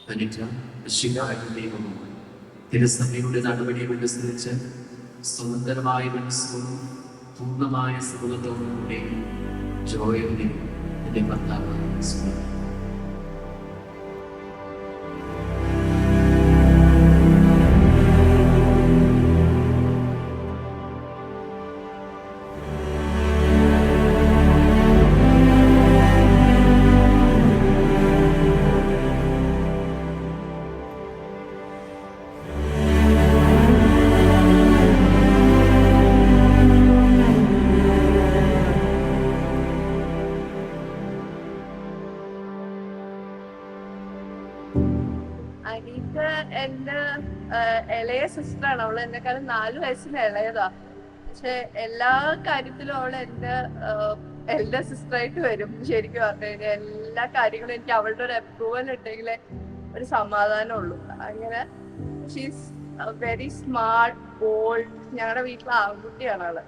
അനിറ്റ ദൈവമാണ് തിരുസഭയുടെ നടപടികൾ അനുസരിച്ച് സ്വതന്ത്രമായ മനസ്സോടും പൂർണ്ണമായ സമ്മതത്തോടുകൂടെയും ജോയലിനെ എന്റെ ഭർത്താവ് സ്മരിക്കും. അനീറ്റ എന്റെ ഇളയ സിസ്റ്ററാണ്. അവള് എന്നെക്കാളും 4 വയസ്സിന് ഇളയതാ. പക്ഷെ എല്ലാ കാര്യത്തിലും അവള് എന്റെ എൽഡർ സിസ്റ്ററായിട്ട് വരും. ശരിക്കും പറഞ്ഞു കഴിഞ്ഞാൽ എല്ലാ കാര്യങ്ങളും എനിക്ക് അവളുടെ ഒരു അപ്രൂവൽ ഉണ്ടെങ്കിലേ ഒരു സമാധാനം ഉള്ളൂ. അങ്ങനെ ഷീസ് വെരി സ്മാർട്ട്, ബോൾഡ്. ഞങ്ങളുടെ വീട്ടിലെ ആൺകുട്ടിയാണ് അവള്.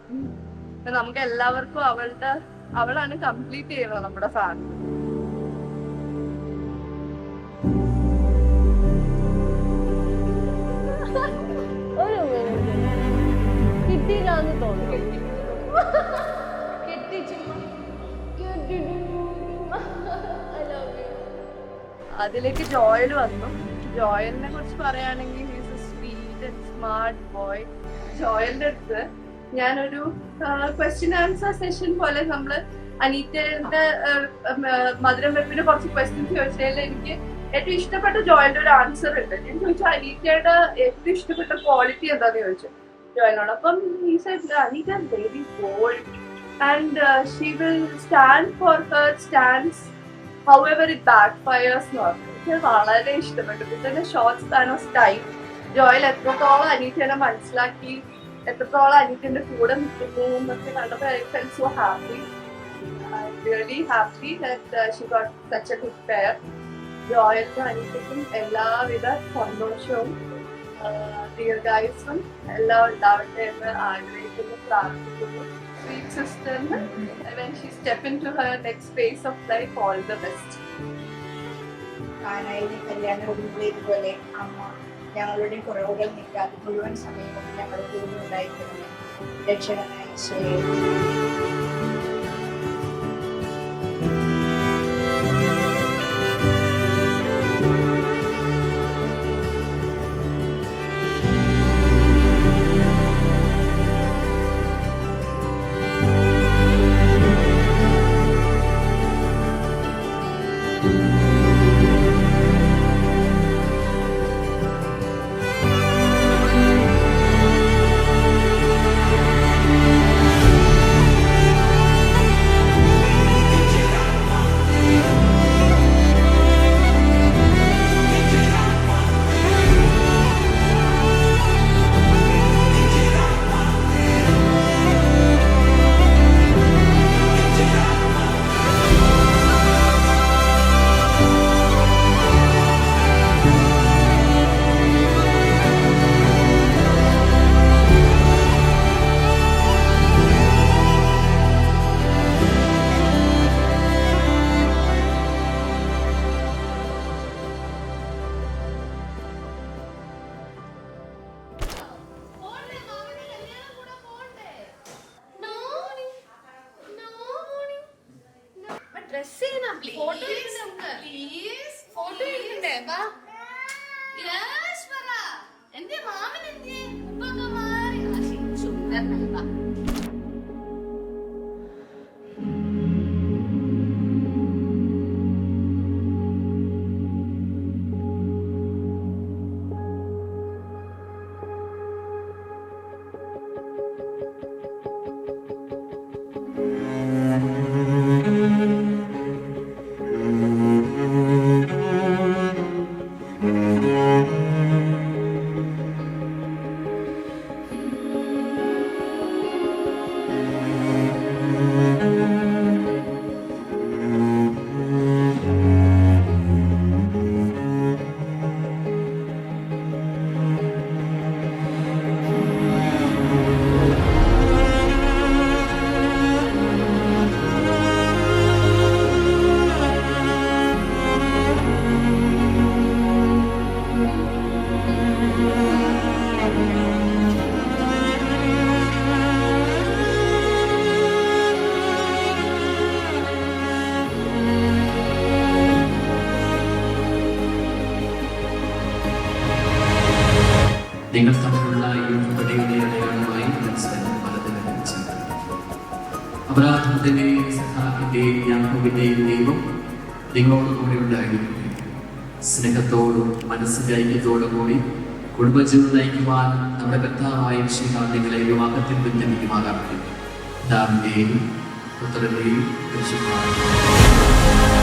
നമുക്ക് എല്ലാവർക്കും അവളാണ് കംപ്ലീറ്റ് ചെയ്യുന്നത് നമ്മുടെ ഫാമിലി. കിട്ടിയില്ലാന്ന് തോന്നുന്നു. അതിലേക്ക് ജോയൽ വന്നു. ജോയലിനെ കുറിച്ച് പറയുകയാണെങ്കിൽ he's a sweet and smart boy. ജോയലിന്റെ അടുത്ത് ഞാനൊരു ക്വസ്റ്റ്യൻ ആൻസർ സെഷൻ പോലെ നമ്മള് അനീറ്റയുടെ മധുരം വെപ്പിന് കുറച്ച് ക്വസ്റ്റ്യൻസ് ചോദിച്ചതിൽ എനിക്ക് ഏറ്റവും ഇഷ്ടപ്പെട്ട ജോയലിന്റെ ഒരു ആൻസർ ഉണ്ട്. ഞാൻ ചോദിച്ചു അനീറ്റയുടെ ഏറ്റവും ഇഷ്ടപ്പെട്ട ക്വാളിറ്റി എന്താന്ന് ചോദിച്ചു ജോയലിനോട്. അപ്പം he said Anita is very bold and she will stand for her stance however it backfires. എനിക്ക് വളരെ ഇഷ്ടപ്പെട്ടു. പിന്നെ short span of time Joel എത്രത്തോളം അനീറ്റനെ മനസ്സിലാക്കി, എത്രത്തോളം അനീറ്റന്റെ കൂടെ നിൽക്കുന്നു എന്നൊക്കെ കണ്ടപ്പോൾ I felt so happy. Really happy that she got such a good pair. ജോയലിനും അനീറ്റയ്ക്കും എല്ലാവിധ സന്തോഷവും ദീർഘായുസ്സും എല്ലാം ഉണ്ടാവട്ടെ എന്ന് ആഗ്രഹിക്കുന്നു, പ്രാർത്ഥിക്കുന്നു. Sweet sister, when she step into her next phase of life, all the best. കാനായിലെ കല്യാണം ഒരുപോലെ ഇതുപോലെ അമ്മ ഞങ്ങളുടെ കുറവുകൾ നീക്കാതെ മുഴുവൻ സമയവും ഞങ്ങളുടെ കൂടെ ഉണ്ടായിരിക്കണമേ. രക്ഷകനായ ഈശോയെ. എന്റെ മാമൻ എന്തിയെ ഉപ്പൊക്കെ മാറി സുന്ദരനാ. നിങ്ങൾ തമ്മിലുള്ള ഈ ഉടമ്പടിയുടെ അടയാളമായി മനസ്സിലാക്കി പലതിലും വെച്ചത്. അബ്രാഹത്തിന്റെയും ഇസഹാക്കിന്റെയും യാക്കോബിന്റെയും ദൈവം നിങ്ങളോടുകൂടി ഉണ്ടായിരിക്കും. സ്നേഹത്തോടും മനസ്സിന്റെ ഐക്യത്തോടും കൂടി കുടുംബജീവിതം നയിക്കുവാൻ നമ്മുടെ കർത്താവായ മിശിഹാ നിങ്ങളെ വിവാഹത്തിൽ ബന്ധിപ്പിക്കുമാറാകട്ടെ. പിതാവിന്റെയും പുത്രന്റെയും പരിശുദ്ധാത്മാവിന്റെയും